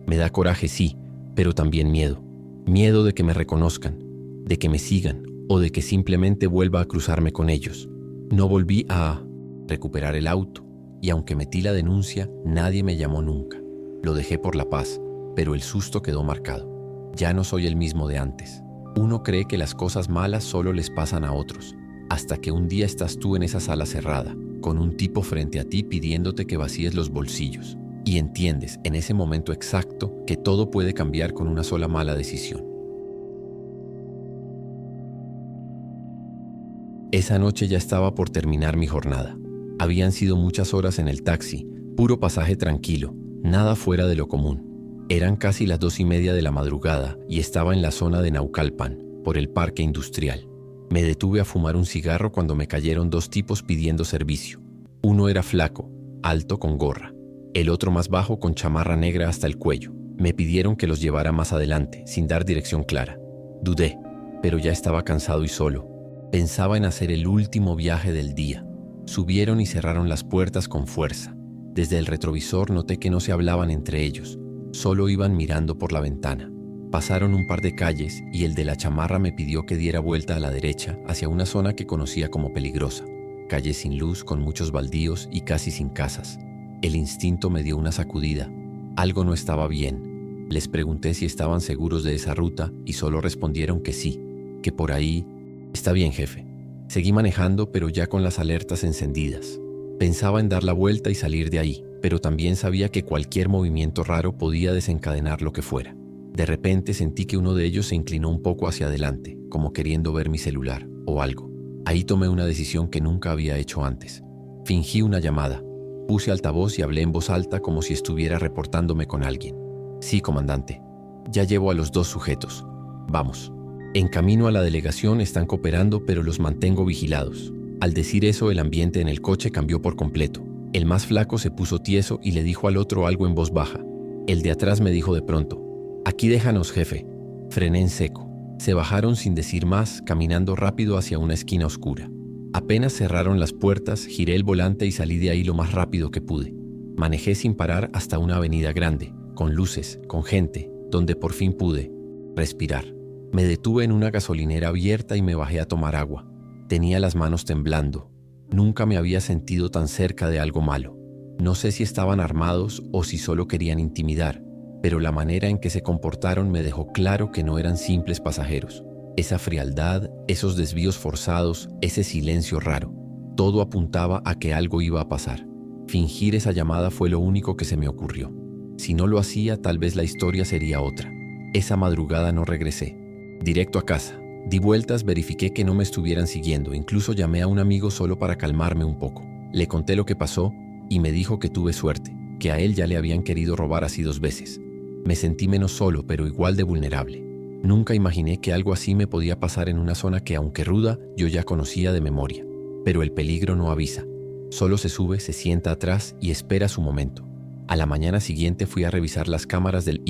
Me da coraje, sí, pero también miedo. Miedo de que me reconozcan, de que me sigan o de que simplemente vuelva a cruzarme con ellos. No volví a recuperar el auto, y aunque metí la denuncia, nadie me llamó nunca. Lo dejé por la paz, pero el susto quedó marcado. Ya no soy el mismo de antes. Uno cree que las cosas malas solo les pasan a otros, hasta que un día estás tú en esa sala cerrada, con un tipo frente a ti pidiéndote que vacíes los bolsillos, y entiendes en ese momento exacto que todo puede cambiar con una sola mala decisión. Esa noche ya estaba por terminar mi jornada. Habían sido muchas horas en el taxi, puro pasaje tranquilo, nada fuera de lo común. Eran casi las 2:30 de la madrugada y estaba en la zona de Naucalpan, por el parque industrial. Me detuve a fumar un cigarro cuando me cayeron 2 tipos pidiendo servicio. Uno era flaco, alto con gorra. El otro más bajo con chamarra negra hasta el cuello. Me pidieron que los llevara más adelante, sin dar dirección clara. Dudé, pero ya estaba cansado y solo. Pensaba en hacer el último viaje del día. Subieron y cerraron las puertas con fuerza. Desde el retrovisor noté que no se hablaban entre ellos, solo iban mirando por la ventana. Pasaron un par de calles y el de la chamarra me pidió que diera vuelta a la derecha hacia una zona que conocía como peligrosa. Calle sin luz, con muchos baldíos y casi sin casas. El instinto me dio una sacudida. Algo no estaba bien. Les pregunté si estaban seguros de esa ruta y solo respondieron que sí, que por ahí... Está bien, jefe. Seguí manejando, pero ya con las alertas encendidas. Pensaba en dar la vuelta y salir de ahí, pero también sabía que cualquier movimiento raro podía desencadenar lo que fuera. De repente sentí que uno de ellos se inclinó un poco hacia adelante, como queriendo ver mi celular o algo. Ahí tomé una decisión que nunca había hecho antes. Fingí una llamada. Puse altavoz y hablé en voz alta como si estuviera reportándome con alguien. Sí, comandante. Ya llevo a los 2 sujetos. Vamos. En camino a la delegación están cooperando, pero los mantengo vigilados. Al decir eso, el ambiente en el coche cambió por completo. El más flaco se puso tieso y le dijo al otro algo en voz baja. El de atrás me dijo de pronto: «Aquí déjanos, jefe». Frené en seco. Se bajaron sin decir más, caminando rápido hacia una esquina oscura. Apenas cerraron las puertas, giré el volante y salí de ahí lo más rápido que pude. Manejé sin parar hasta una avenida grande, con luces, con gente, donde por fin pude respirar. Me detuve en una gasolinera abierta y me bajé a tomar agua. Tenía las manos temblando. Nunca me había sentido tan cerca de algo malo. No sé si estaban armados o si solo querían intimidar, pero la manera en que se comportaron me dejó claro que no eran simples pasajeros. Esa frialdad, esos desvíos forzados, ese silencio raro, todo apuntaba a que algo iba a pasar. Fingir esa llamada fue lo único que se me ocurrió. Si no lo hacía, tal vez la historia sería otra. Esa madrugada no regresé. Directo a casa. Di vueltas, verifiqué que no me estuvieran siguiendo, incluso llamé a un amigo solo para calmarme un poco. Le conté lo que pasó y me dijo que tuve suerte, que a él ya le habían querido robar así 2 veces. Me sentí menos solo, pero igual de vulnerable. Nunca imaginé que algo así me podía pasar en una zona que, aunque ruda, yo ya conocía de memoria. Pero el peligro no avisa. Solo se sube, se sienta atrás y espera su momento. A la mañana siguiente fui a revisar las cámaras del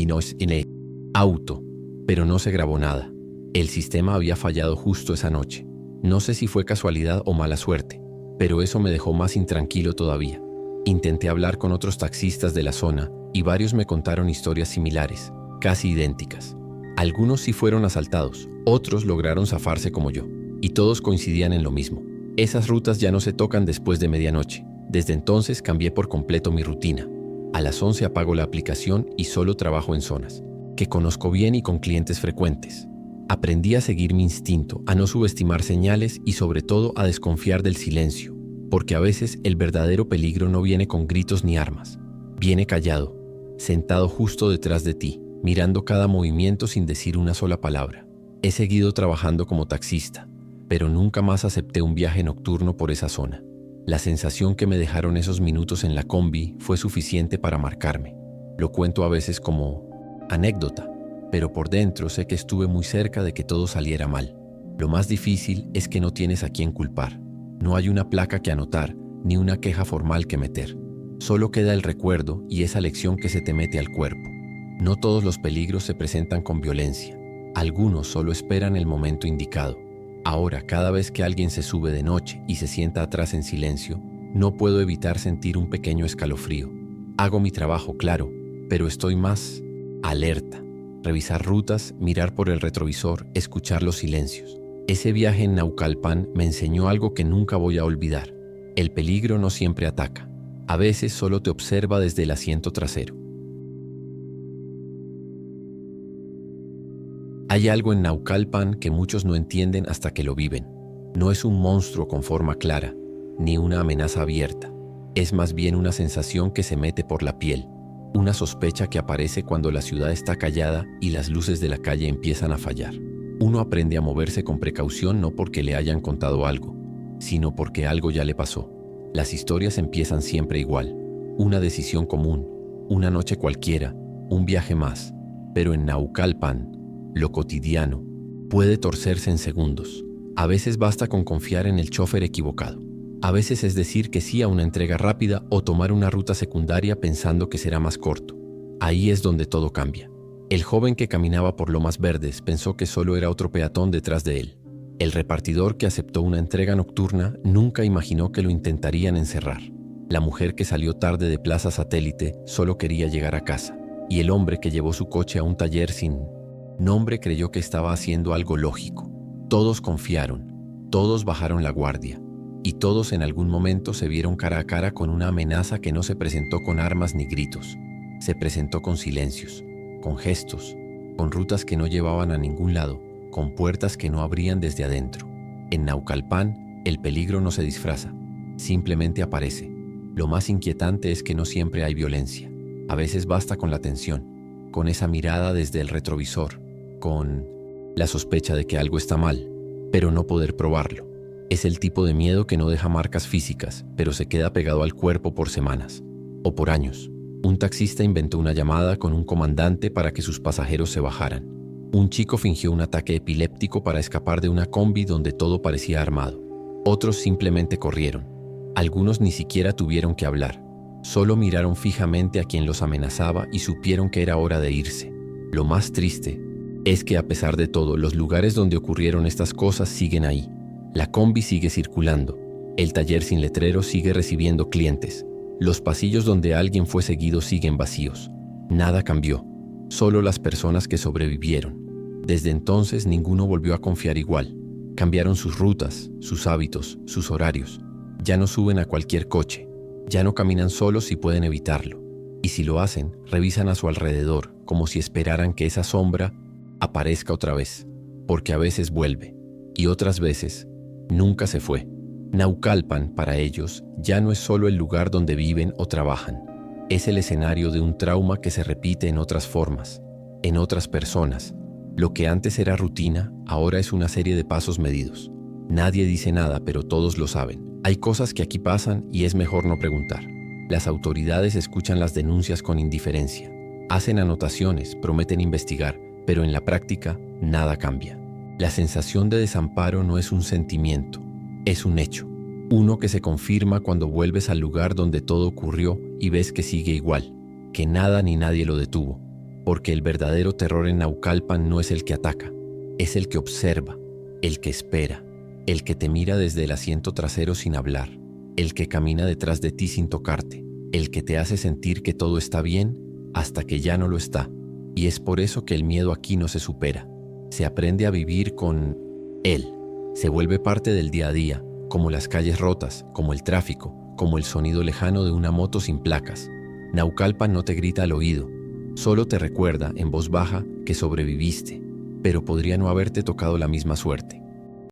auto, pero no se grabó nada. El sistema había fallado justo esa noche. No sé si fue casualidad o mala suerte, pero eso me dejó más intranquilo todavía. Intenté hablar con otros taxistas de la zona y varios me contaron historias similares, casi idénticas. Algunos sí fueron asaltados, otros lograron zafarse como yo, y todos coincidían en lo mismo. Esas rutas ya no se tocan después de medianoche. Desde entonces cambié por completo mi rutina. A las 11 apago la aplicación y solo trabajo en zonas que conozco bien y con clientes frecuentes. Aprendí a seguir mi instinto, a no subestimar señales y sobre todo a desconfiar del silencio, porque a veces el verdadero peligro no viene con gritos ni armas. Viene callado, sentado justo detrás de ti, mirando cada movimiento sin decir una sola palabra. He seguido trabajando como taxista, pero nunca más acepté un viaje nocturno por esa zona. La sensación que me dejaron esos minutos en la combi fue suficiente para marcarme. Lo cuento a veces como anécdota, pero por dentro sé que estuve muy cerca de que todo saliera mal. Lo más difícil es que no tienes a quién culpar. No hay una placa que anotar, ni una queja formal que meter. Solo queda el recuerdo y esa lección que se te mete al cuerpo. No todos los peligros se presentan con violencia. Algunos solo esperan el momento indicado. Ahora, cada vez que alguien se sube de noche y se sienta atrás en silencio, no puedo evitar sentir un pequeño escalofrío. Hago mi trabajo, claro, pero estoy más alerta. Revisar rutas, mirar por el retrovisor, escuchar los silencios. Ese viaje en Naucalpan me enseñó algo que nunca voy a olvidar. El peligro no siempre ataca. A veces solo te observa desde el asiento trasero. Hay algo en Naucalpan que muchos no entienden hasta que lo viven. No es un monstruo con forma clara, ni una amenaza abierta. Es más bien una sensación que se mete por la piel. Una sospecha que aparece cuando la ciudad está callada y las luces de la calle empiezan a fallar. Uno aprende a moverse con precaución no porque le hayan contado algo, sino porque algo ya le pasó. Las historias empiezan siempre igual. Una decisión común, una noche cualquiera, un viaje más. Pero en Naucalpan, lo cotidiano puede torcerse en segundos. A veces basta con confiar en el chofer equivocado. A veces es decir que sí a una entrega rápida o tomar una ruta secundaria pensando que será más corto. Ahí es donde todo cambia. El joven que caminaba por Lomas Verdes pensó que solo era otro peatón detrás de él. El repartidor que aceptó una entrega nocturna nunca imaginó que lo intentarían encerrar. La mujer que salió tarde de Plaza Satélite solo quería llegar a casa. Y el hombre que llevó su coche a un taller sin nombre creyó que estaba haciendo algo lógico. Todos confiaron, todos bajaron la guardia. Y todos en algún momento se vieron cara a cara con una amenaza que no se presentó con armas ni gritos. Se presentó con silencios, con gestos, con rutas que no llevaban a ningún lado, con puertas que no abrían desde adentro. En Naucalpan, el peligro no se disfraza, simplemente aparece. Lo más inquietante es que no siempre hay violencia. A veces basta con la tensión, con esa mirada desde el retrovisor, con la sospecha de que algo está mal, pero no poder probarlo. Es el tipo de miedo que no deja marcas físicas, pero se queda pegado al cuerpo por semanas o por años. Un taxista inventó una llamada con un comandante para que sus pasajeros se bajaran. Un chico fingió un ataque epiléptico para escapar de una combi donde todo parecía armado. Otros simplemente corrieron. Algunos ni siquiera tuvieron que hablar. Solo miraron fijamente a quien los amenazaba y supieron que era hora de irse. Lo más triste es que a pesar de todo, los lugares donde ocurrieron estas cosas siguen ahí. La combi sigue circulando. El taller sin letrero sigue recibiendo clientes. Los pasillos donde alguien fue seguido siguen vacíos. Nada cambió. Solo las personas que sobrevivieron. Desde entonces ninguno volvió a confiar igual. Cambiaron sus rutas, sus hábitos, sus horarios. Ya no suben a cualquier coche. Ya no caminan solos si pueden evitarlo. Y si lo hacen, revisan a su alrededor, como si esperaran que esa sombra aparezca otra vez. Porque a veces vuelve. Y otras veces, nunca se fue. Naucalpan, para ellos, ya no es solo el lugar donde viven o trabajan. Es el escenario de un trauma que se repite en otras formas, en otras personas. Lo que antes era rutina, ahora es una serie de pasos medidos. Nadie dice nada, pero todos lo saben. Hay cosas que aquí pasan y es mejor no preguntar. Las autoridades escuchan las denuncias con indiferencia. Hacen anotaciones, prometen investigar, pero en la práctica, nada cambia. La sensación de desamparo no es un sentimiento, es un hecho. Uno que se confirma cuando vuelves al lugar donde todo ocurrió y ves que sigue igual, que nada ni nadie lo detuvo. Porque el verdadero terror en Naucalpan no es el que ataca, es el que observa, el que espera, el que te mira desde el asiento trasero sin hablar, el que camina detrás de ti sin tocarte, el que te hace sentir que todo está bien hasta que ya no lo está. Y es por eso que el miedo aquí no se supera. Se aprende a vivir con él. Se vuelve parte del día a día, como las calles rotas, como el tráfico, como el sonido lejano de una moto sin placas. Naucalpan no te grita al oído, solo te recuerda en voz baja que sobreviviste, pero podría no haberte tocado la misma suerte.